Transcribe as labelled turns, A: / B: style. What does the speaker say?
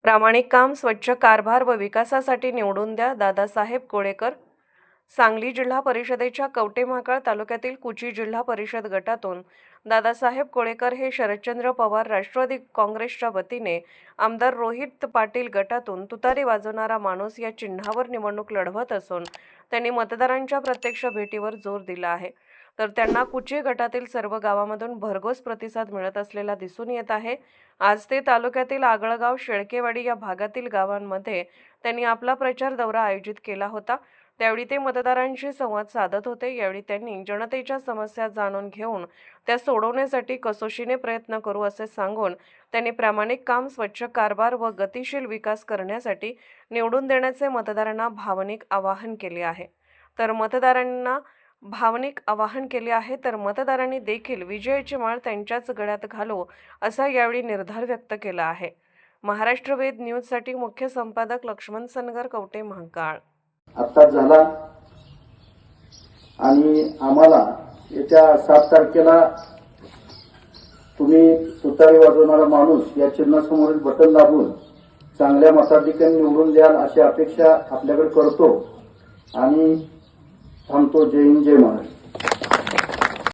A: प्रामाणिक काम, स्वच्छ कारभार व विकासासाठी निवडून द्या दादासाहेब कोळेकर। सांगली जिल्हा परिषदेच्या कवठेमहांकाळ तालुक्यातील कुची जिल्हा परिषद गटातून दादासाहेब कोळेकर हे शरदचंद्र पवार राष्ट्रवादी काँग्रेसच्या वतीने आमदार रोहित पाटील गटातून तुतारी वाजवणारा माणूस या चिन्हावर निवडणूक लढवत असून त्यांनी मतदारांच्या प्रत्यक्ष भेटीवर जोर दिला आहे। तर त्यांना कुची गटातील सर्व गावांमधून भरघोस प्रतिसाद मिळत असलेला दिसून येत आहे। आज ते तालुक्यातील आगळगाव, शेळकेवाडी या भागातील गावांमध्ये त्यांनी आपला प्रचार दौरा आयोजित केला होता। त्यावेळी ते मतदारांशी संवाद साधत होते। यावेळी त्यांनी जनतेच्या समस्या जाणून घेऊन त्या सोडवण्यासाठी कसोशीने प्रयत्न करू असे सांगून त्यांनी प्रामाणिक काम, स्वच्छ कारभार व गतिशील विकास करण्यासाठी निवडून देण्याचे मतदारांना भावनिक आवाहन केले आहे। तर मतदारांनी देखील विजयाची माळ त्यांच्याच गळ्यात घालू असा यावेळी निर्धार व्यक्त केला आहे। महाराष्ट्र वेद न्यूजसाठी मुख्य संपादक लक्ष्मण सनगर, कवठेमहांकाळ।
B: आत्ताच झाला आणि आम्हाला येत्या 7 तारखेला तुम्ही तुतारी वाजवणारा माणूस या चिन्हासमोरील बटन दाबून चांगल्या मताधिक्याने निवडून द्याल अशी अपेक्षा आपल्याकडे करतो आणि थांबतो। जय हिंद, जय महाराष्ट्र।